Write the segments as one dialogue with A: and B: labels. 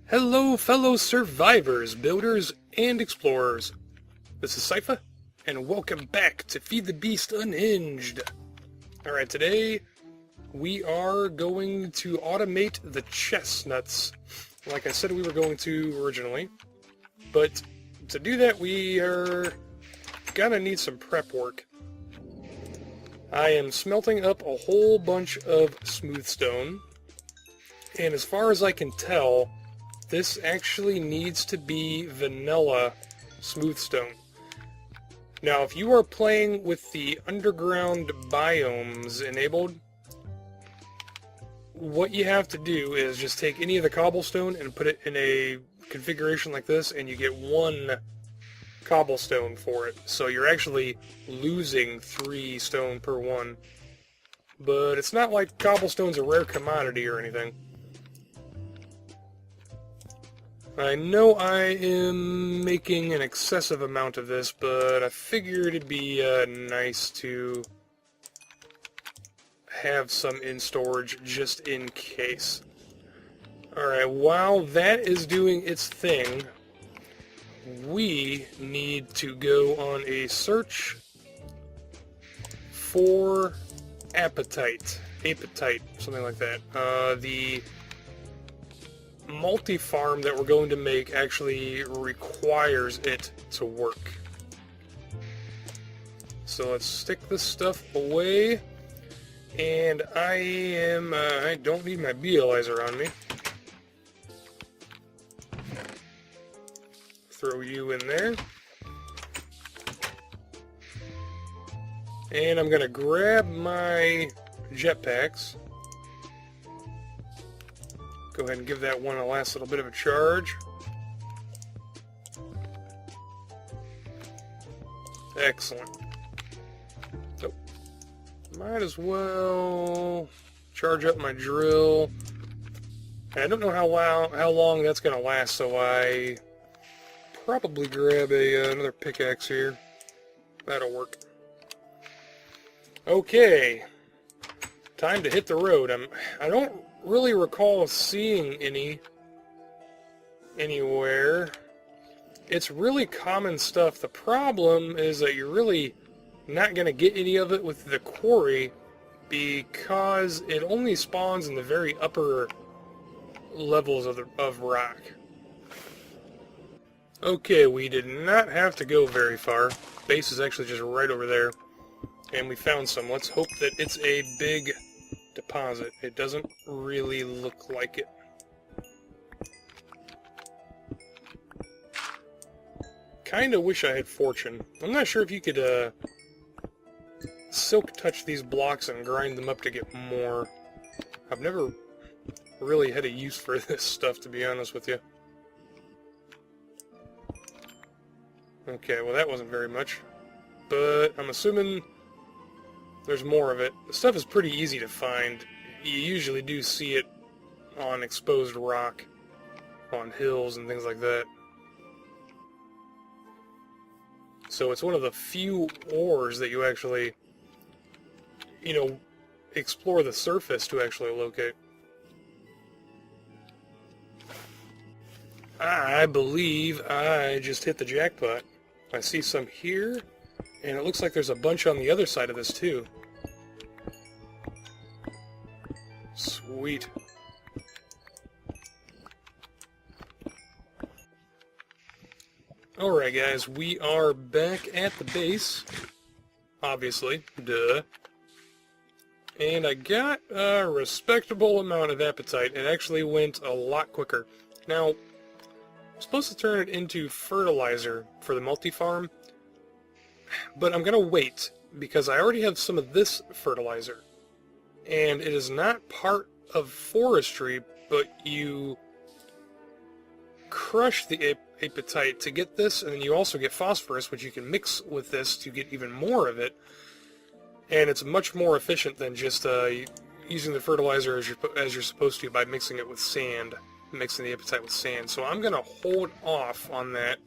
A: Hello, fellow survivors, builders, and explorers. This is Sypha, and welcome back to Feed the Beast Unhinged. Alright, today we are going to automate the chestnuts, like I said we were going to originally. But to do that, we are gonna need some prep work. I am smelting up a whole bunch of smooth stone, and as far as I can tell, this actually needs to be vanilla smooth stone. Now, if you are playing with the underground biomes enabled, what you have to do is just take any of the cobblestone and put it in a configuration like this, and you get one cobblestone for it. So you're actually losing 3 stone per one. But it's not like cobblestone's a rare commodity or anything. I know I am making an excessive amount of this, but I figured it'd be nice to have some in storage just in case. Alright, while that is doing its thing, we need to go on a search for apatite, something like that. The multi-farm that we're going to make actually requires it to work. So let's stick this stuff away, and I don't need my Bealizer on me. Throw you in there. And I'm gonna grab my jetpacks. Go ahead and give that one a last little bit of a charge. Excellent. So, might as well charge up my drill. And I don't know how long that's going to last, so I probably grab another pickaxe here. That'll work. Okay, time to hit the road. I don't really recall seeing any anywhere. It's really common stuff. The problem is that you're really not going to get any of it with the quarry because it only spawns in the very upper levels of rock. Okay, we did not have to go very far. Base is actually just right over there, and we found some. Let's hope that it's a big deposit. It doesn't really look like it. Kinda wish I had fortune. I'm not sure if you could silk touch these blocks and grind them up to get more. I've never really had a use for this stuff, to be honest with you. Okay, well that wasn't very much. But I'm assuming there's more of it. The stuff is pretty easy to find. You usually do see it on exposed rock, on hills and things like that. So it's one of the few ores that you actually, explore the surface to actually locate. I believe I just hit the jackpot. I see some here, and it looks like there's a bunch on the other side of this too. Sweet. Alright guys, we are back at the base. Obviously. Duh. And I got a respectable amount of apatite. It actually went a lot quicker. Now, I'm supposed to turn it into fertilizer for the multi-farm, but I'm gonna wait, because I already have some of this fertilizer. And it is not part of forestry, but you crush the apatite to get this, and then you also get phosphorus, which you can mix with this to get even more of it. And it's much more efficient than just using the fertilizer as you're supposed to by mixing it with sand, mixing the apatite with sand. So I'm going to hold off on that.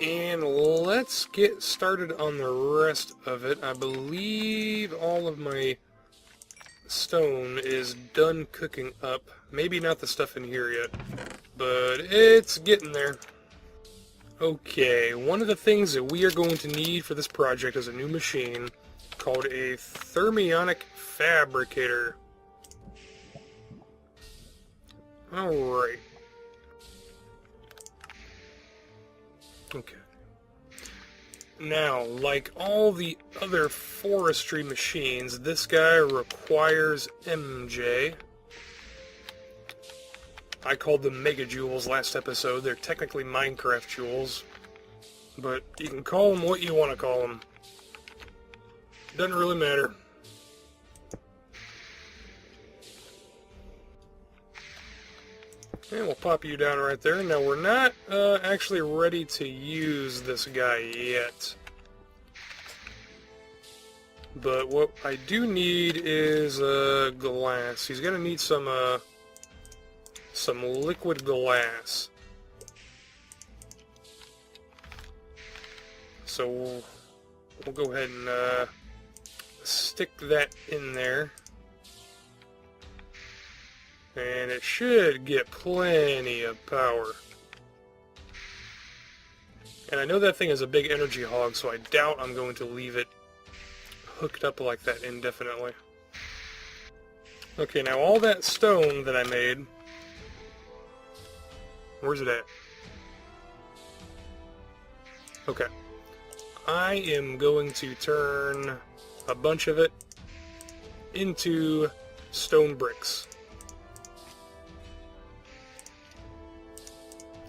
A: And let's get started on the rest of it. I believe all of my stone is done cooking up. Maybe not the stuff in here yet, but it's getting there. Okay, one of the things that we are going to need for this project is a new machine called a Thermionic fabricator. Alright. Okay. Now, like all the other forestry machines, this guy requires MJ. I called them Mega Jewels last episode. They're technically Minecraft Jewels, but you can call them what you want to call them. Doesn't really matter. And we'll pop you down right there. Now, we're not actually ready to use this guy yet. But what I do need is glass. He's going to need some liquid glass. So we'll go ahead and stick that in there. And it should get plenty of power. And I know that thing is a big energy hog, so I doubt I'm going to leave it hooked up like that indefinitely. Okay, now all that stone that I made, where's it at? Okay. I am going to turn a bunch of it into stone bricks.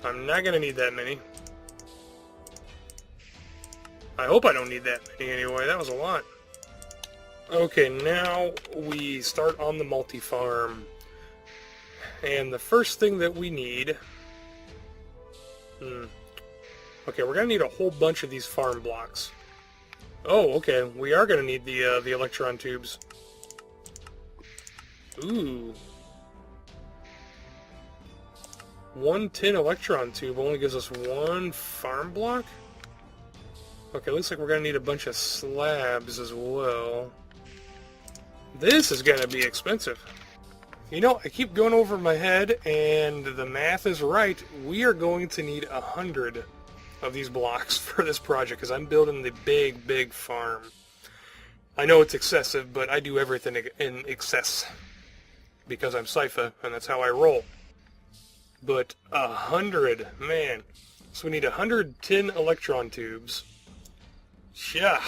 A: I'm not going to need that many. I hope I don't need that many anyway. That was a lot. Okay, now we start on the multi-farm. And the first thing that we need... Okay, we're going to need a whole bunch of these farm blocks. Oh, okay. We are going to need the electron tubes. Ooh. 1 tin electron tube only gives us 1 farm block? Okay, looks like we're going to need a bunch of slabs as well. This is going to be expensive. You know, I keep going over my head, and the math is right. We are going to need 100 of these blocks for this project, because I'm building the big, big farm. I know it's excessive, but I do everything in excess. Because I'm Sypha, and that's how I roll. But 100, man. So we need 100 tin electron tubes. Yeah.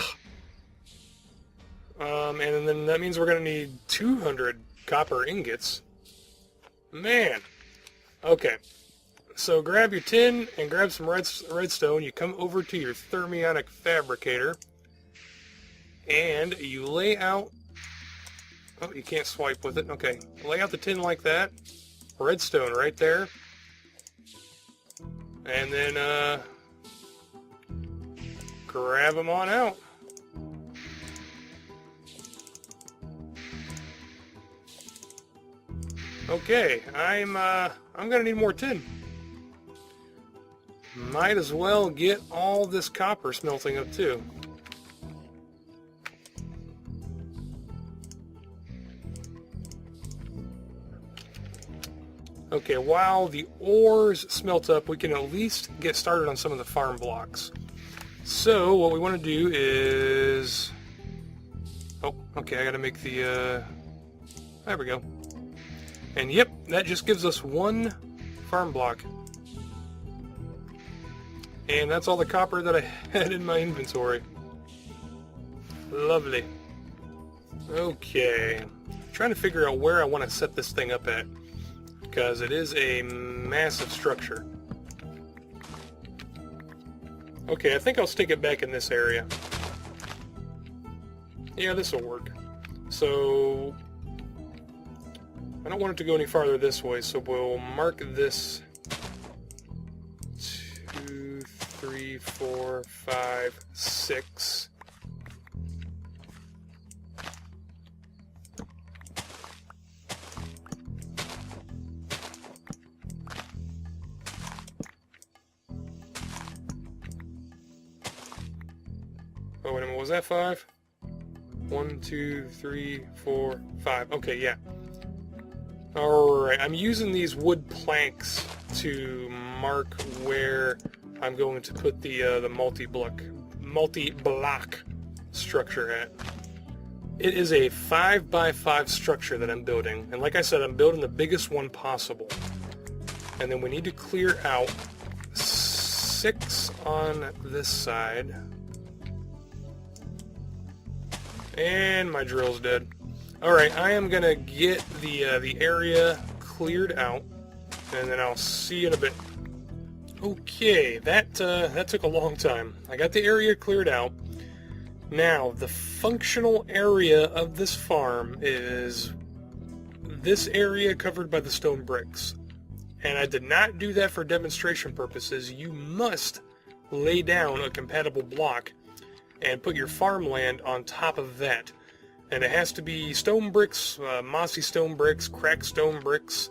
A: And then that means we're going to need 200 copper ingots. Man. Okay. So grab your tin and grab some redstone. You come over to your Thermionic fabricator. And you lay out... Oh, you can't swipe with it. Okay. Lay out the tin like that. Redstone right there. And then, grab them on out. Okay, I'm gonna need more tin. Might as well get all this copper smelting up too. Okay, while the ores smelt up, we can at least get started on some of the farm blocks. So, what we want to do is... Oh, okay, I gotta make the, There we go. And yep, that just gives us 1 farm block. And that's all the copper that I had in my inventory. Lovely. Okay. Trying to figure out where I want to set this thing up at, because it is a massive structure. Okay, I think I'll stick it back in this area. Yeah, this will work. So, I don't want it to go any farther this way, so we'll mark this 2, 3, 4, 5, 6. Oh, wait a minute, was that 5? 1, 2, 3, 4, 5. Okay, yeah. Alright, I'm using these wood planks to mark where I'm going to put the multi-block structure at. It is a 5x5 structure that I'm building, and like I said, I'm building the biggest one possible. And then we need to clear out 6 on this side. And my drill's dead. Alright, I am gonna get the area cleared out, and then I'll see you in a bit. Okay, that took a long time. I got the area cleared out. Now, the functional area of this farm is this area covered by the stone bricks. And I did not do that for demonstration purposes. You must lay down a compatible block and put your farmland on top of that. And it has to be stone bricks, mossy stone bricks, cracked stone bricks,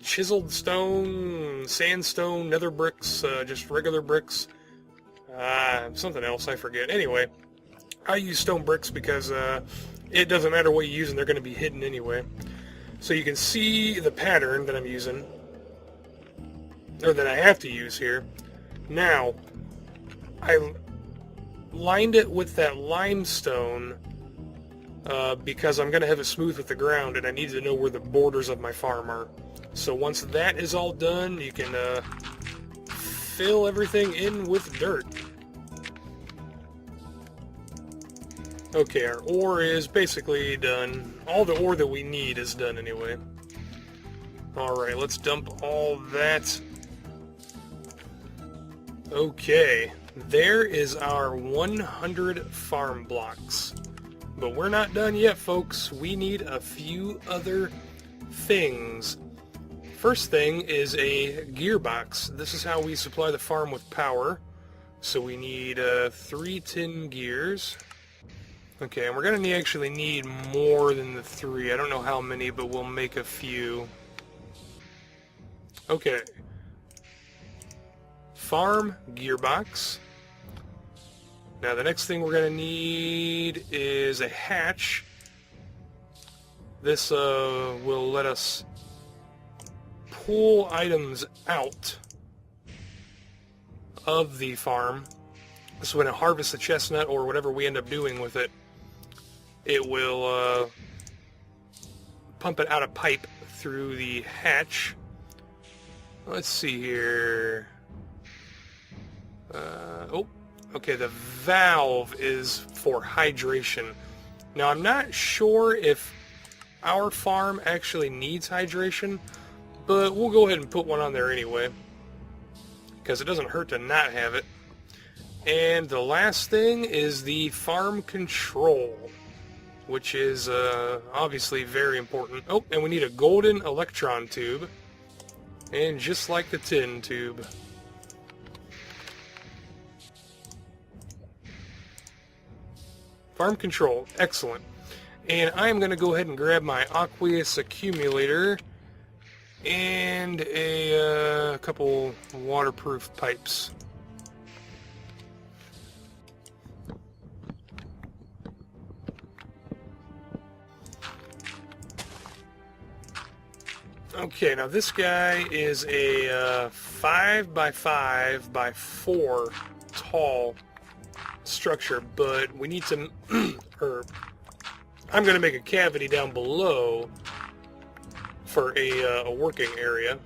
A: chiseled stone, sandstone, nether bricks, just regular bricks, something else, I forget. Anyway, I use stone bricks because it doesn't matter what you use and they're going to be hidden anyway. So you can see the pattern that I'm using, or that I have to use here. Now, I lined it with that limestone because I'm going to have it smooth with the ground and I need to know where the borders of my farm are. So once that is all done, you can fill everything in with dirt. Okay, our ore is basically done. All the ore that we need is done anyway. Alright, let's dump all that. Okay, there is our 100 farm blocks. But we're not done yet, folks. We need a few other things. First thing is a gearbox. This is how we supply the farm with power. So we need 3 tin gears. Okay, and we're going to actually need more than the 3. I don't know how many, but we'll make a few. Okay. Farm gearbox. Now the next thing we're going to need is a hatch. This will let us pull items out of the farm. So when it harvests the chestnut or whatever we end up doing with it, it will pump it out a pipe through the hatch. Let's see here. Okay, the valve is for hydration. Now, I'm not sure if our farm actually needs hydration, but we'll go ahead and put one on there anyway, because it doesn't hurt to not have it. And the last thing is the farm control, which is obviously very important. Oh, and we need a golden electron tube, and just like the tin tube. Farm control, excellent. And I'm going to go ahead and grab my aqueous accumulator and a couple waterproof pipes. Okay, now this guy is a 5x5x4 tall structure, but we need to, I'm going to make a cavity down below for a working area.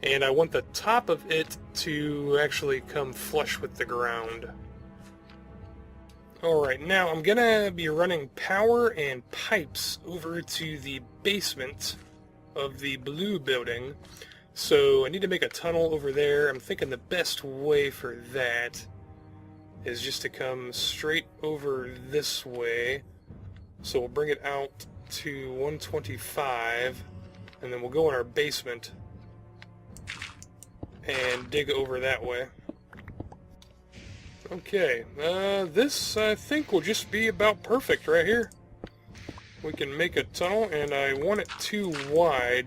A: And I want the top of it to actually come flush with the ground. Alright, now I'm going to be running power and pipes over to the basement of the blue building. So I need to make a tunnel over there. I'm thinking the best way for that is just to come straight over this way. So we'll bring it out to 125, and then we'll go in our basement and dig over that way. Okay, this I think will just be about perfect right here. We can make a tunnel, and I want it too wide,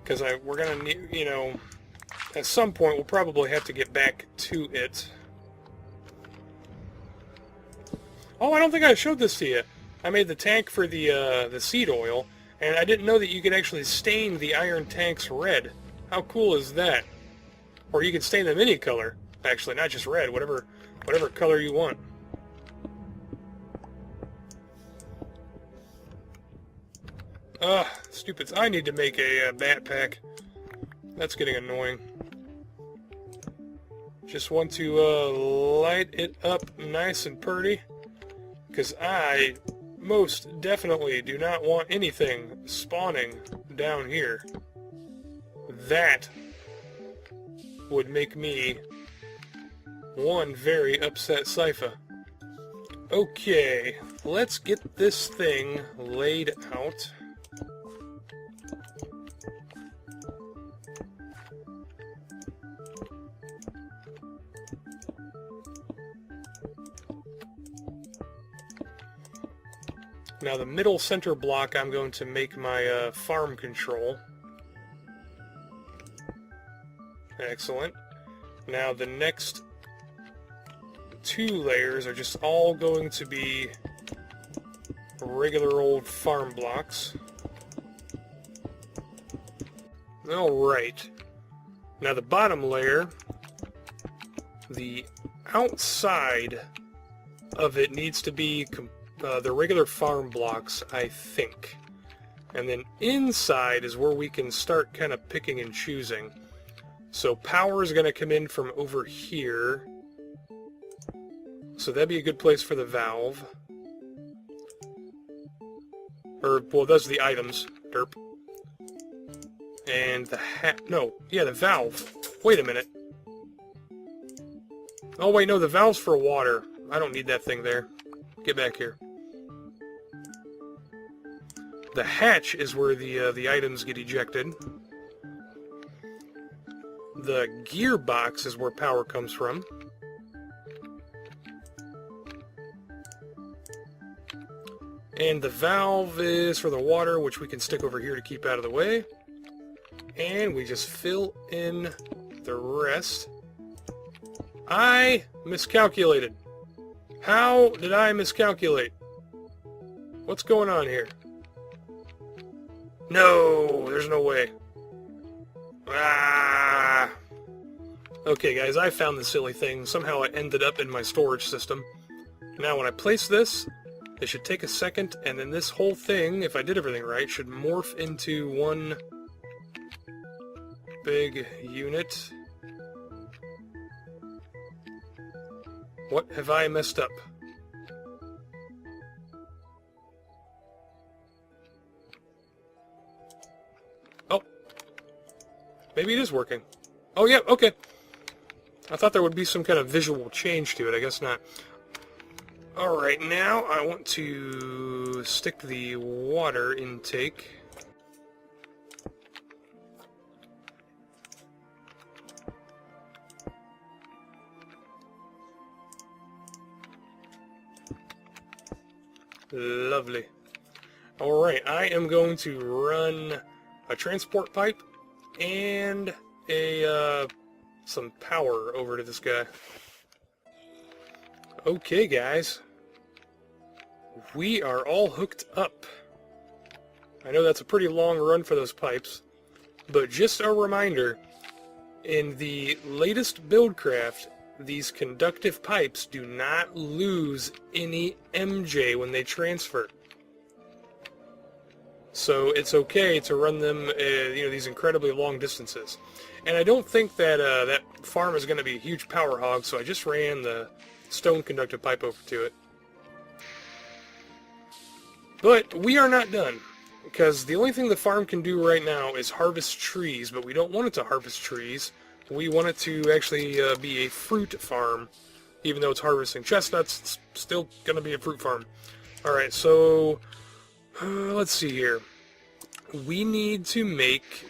A: because we're going to need, you know, at some point we'll probably have to get back to it. Oh, I don't think I showed this to you. I made the tank for the seed oil, and I didn't know that you could actually stain the iron tanks red. How cool is that? Or you can stain them any color, actually, not just red, whatever color you want. Stupid. I need to make a backpack. That's getting annoying. Just want to light it up nice and pretty, because I most definitely do not want anything spawning down here. That would make me one very upset Sypha. Okay, let's get this thing laid out. Now the middle center block I'm going to make my farm control. Excellent. Now the next two layers are just all going to be regular old farm blocks. Alright. Now the bottom layer, the outside of it needs to be the regular farm blocks, I think. And then inside is where we can start kind of picking and choosing. So power is going to come in from over here. So that'd be a good place for the valve. Or, well, those are the items. Derp. And the the valve. Wait a minute. Oh, wait, no, the valve's for water. I don't need that thing there. Get back here. The hatch is where the items get ejected. The gearbox is where power comes from. And the valve is for the water, which we can stick over here to keep out of the way. And we just fill in the rest. I miscalculated. How did I miscalculate? What's going on here? No, there's no way. Ah. Okay, guys, I found the silly thing. Somehow it ended up in my storage system. Now, when I place this, it should take a second, and then this whole thing, if I did everything right, should morph into one big unit. What have I messed up? Oh. Maybe it is working. Oh, yeah, okay. I thought there would be some kind of visual change to it. I guess not. Alright, now I want to stick the water intake. Lovely. Alright, I am going to run a transport pipe and a some power over to this guy. Okay, guys. We are all hooked up. I know that's a pretty long run for those pipes, but just a reminder, in the latest Buildcraft, these conductive pipes do not lose any MJ when they transfer. So it's okay to run them, these incredibly long distances. And I don't think that that farm is going to be a huge power hog, so I just ran the stone conductive pipe over to it. But we are not done, because the only thing the farm can do right now is harvest trees, but we don't want it to harvest trees. We want it to actually be a fruit farm. Even though it's harvesting chestnuts, it's still going to be a fruit farm. Alright, so let's see here. We need to make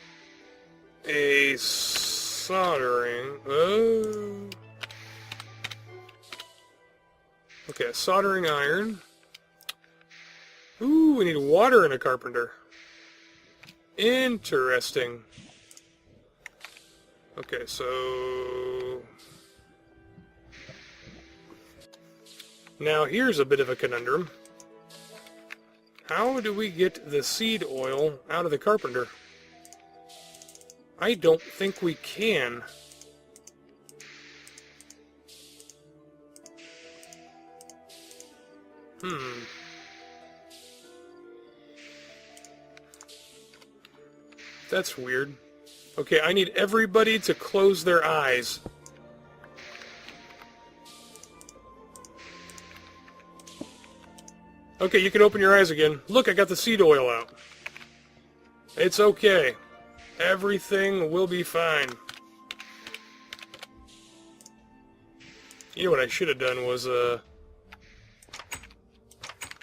A: a soldering. Okay, soldering iron. Ooh, we need water in a carpenter. Interesting. Okay, so Now here's a bit of a conundrum. How do we get the seed oil out of the carpenter? I don't think we can. That's weird. Okay, I need everybody to close their eyes. Okay, you can open your eyes again. Look, I got the seed oil out. It's okay. Everything will be fine. You know what I should have done was,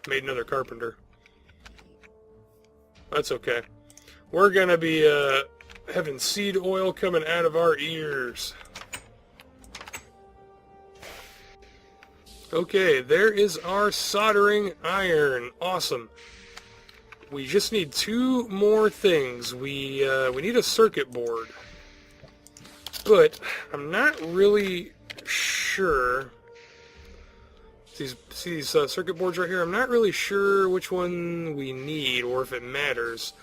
A: made another carpenter. That's okay. We're gonna be, having seed oil coming out of our ears. Okay, there is our soldering iron. Awesome. We just need 2 more things. We need a circuit board. But I'm not really sure. See these circuit boards right here? I'm not really sure which one we need or if it matters.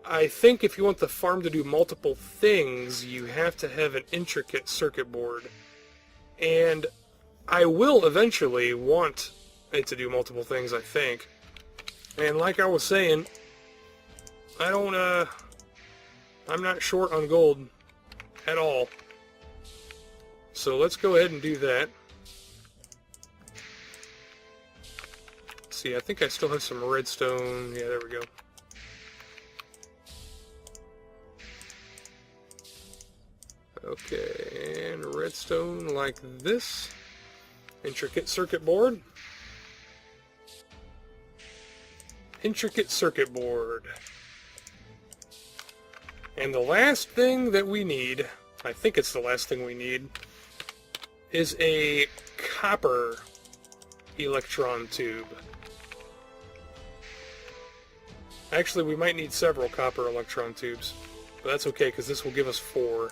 A: I think if you want the farm to do multiple things, you have to have an intricate circuit board. And I will eventually want it to do multiple things, I think. And like I was saying, I'm not short on gold at all. So let's go ahead and do that. Let's see, I think I still have some redstone. Yeah, there we go. Okay, and redstone like this. Intricate circuit board. Intricate circuit board. And the last thing that we need, I think it's the last thing we need, is a copper electron tube. Actually, we might need several copper electron tubes, but that's okay because this will give us 4.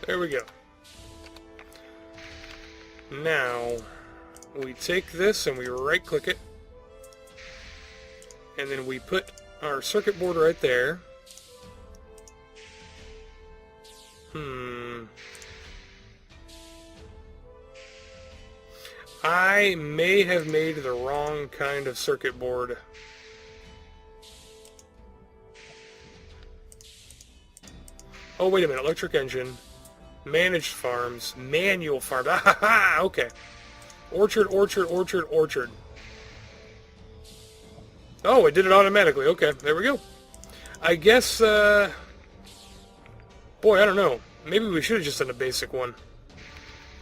A: There we go. Now, we take this and we right-click it, and then we put our circuit board right there. I may have made the wrong kind of circuit board. Oh, wait a minute. Electric engine. Managed farms. Manual farms. Ah, ha, ha, okay. Orchard, orchard, orchard, orchard. Oh, it did it automatically. Okay, there we go. I guess, boy, I don't know. Maybe we should have just done a basic one.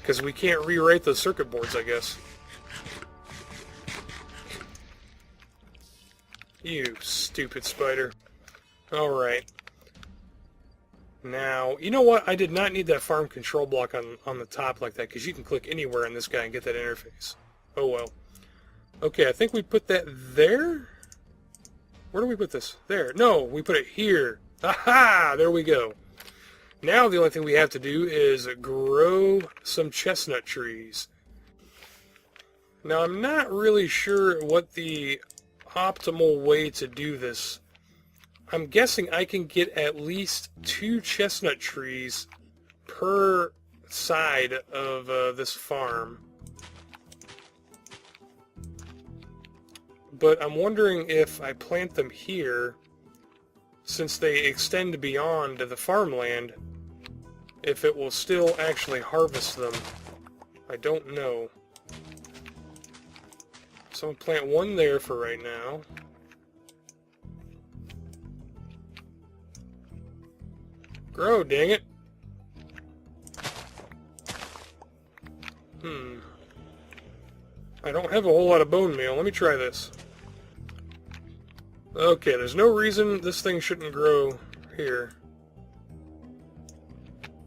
A: Because we can't rewrite the circuit boards, I guess. You stupid spider. Alright. Now, you know what? I did not need that farm control block on the top like that, because you can click anywhere on this guy and get that interface. Oh well. Okay, I think we put that there? Where do we put this? There. No, we put it here. Aha! There we go. Now the only thing we have to do is grow some chestnut trees. Now I'm not really sure what the optimal way to do this. I'm guessing I can get at least 2 chestnut trees per side of this farm. But I'm wondering if I plant them here, since they extend beyond the farmland, if it will still actually harvest them. I don't know. So I'm going to plant one there for right now. Grow, dang it. I don't have a whole lot of bone meal. Let me try this. Okay, there's no reason this thing shouldn't grow here.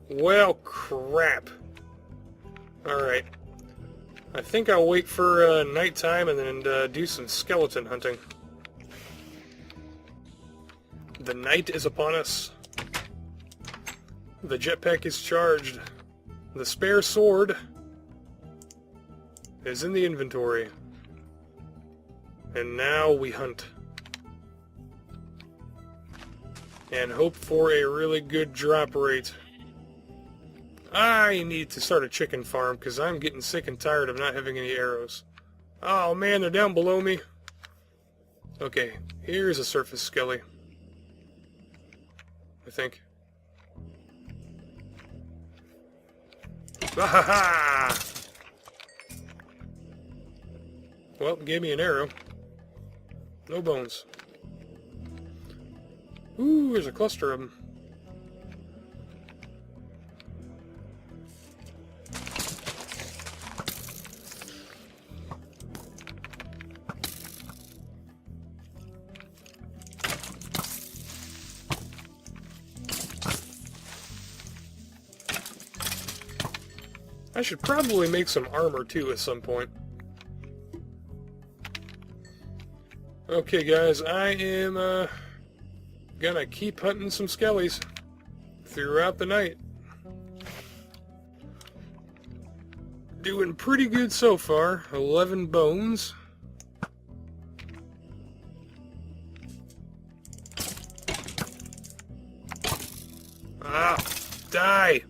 A: Well, crap. Alright. I think I'll wait for nighttime and then do some skeleton hunting. The night is upon us. The jetpack is charged. The spare sword is in the inventory. And now we hunt. And hope for a really good drop rate. I need to start a chicken farm because I'm getting sick and tired of not having any arrows. Oh man, they're down below me. Okay, here's a surface skelly. I think. Ha! Well, gave me an arrow. No bones. Ooh, there's a cluster of them. I should probably make some armor too at some point. Okay guys, I am gonna keep hunting some skellies throughout the night. Doing pretty good so far. 11 bones. Ah, die!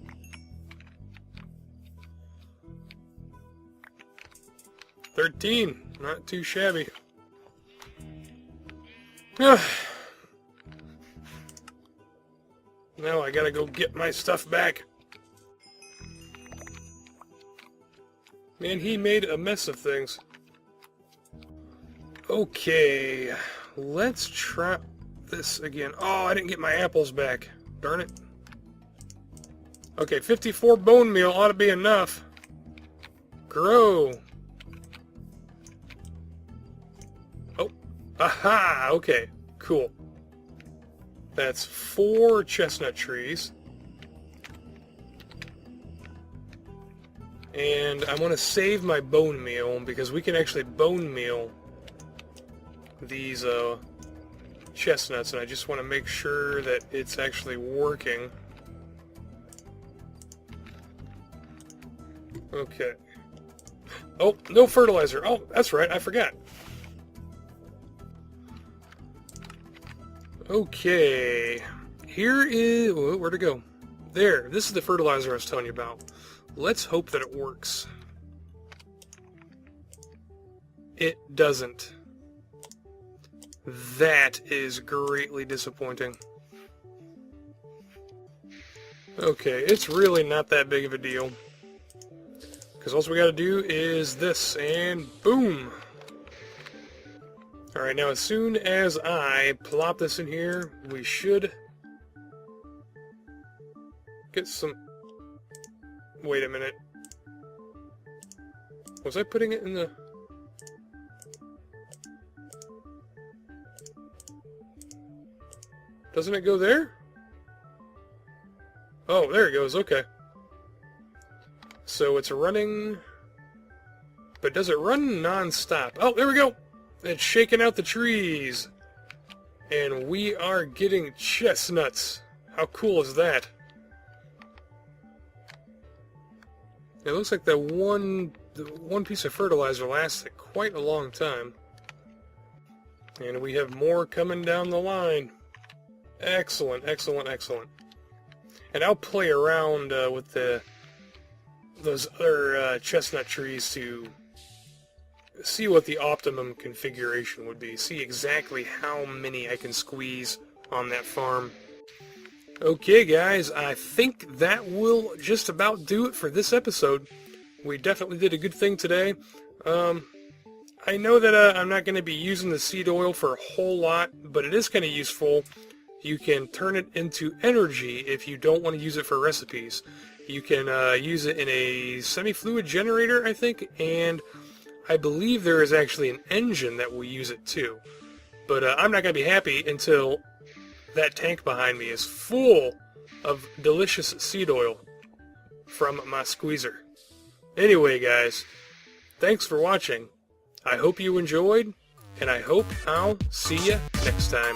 A: $13, not too shabby. Now I gotta go get my stuff back. Man, he made a mess of things. Okay, let's try this again. Oh, I didn't get my apples back. Darn it. Okay, 54 bone meal ought to be enough. Grow. Oh, aha, okay, cool. That's 4 chestnut trees. And I want to save my bone meal because we can actually bone meal these chestnuts, and I just want to make sure that it's actually working. Okay. Oh, no fertilizer. Oh, that's right, I forgot. Okay. Here is... Oh, where'd it go? There. This is the fertilizer I was telling you about. Let's hope that it works. It doesn't. That is greatly disappointing. Okay, it's really not that big of a deal. Because all we gotta do is this, and boom! Alright, now as soon as I plop this in here, we should get some... Wait a minute. Was I putting it in the... Doesn't it go there? Oh, there it goes, okay. So it's running... But does it run non-stop? Oh, there we go! It's shaking out the trees. And we are getting chestnuts. How cool is that? It looks like the one piece of fertilizer lasted quite a long time. And we have more coming down the line. Excellent, excellent, excellent. And I'll play around with those other chestnut trees to see what the optimum configuration would be. See exactly how many I can squeeze on that farm. Okay guys, I think that will just about do it for this episode. We definitely did a good thing today. I know that I'm not going to be using the seed oil for a whole lot, but it is kind of useful. You can turn it into energy if you don't want to use it for recipes. You can use it in a semi-fluid generator, I think, and I believe there is actually an engine that will use it too. But I'm not going to be happy until that tank behind me is full of delicious seed oil from my squeezer. Anyway, guys, thanks for watching. I hope you enjoyed, and I hope I'll see you next time.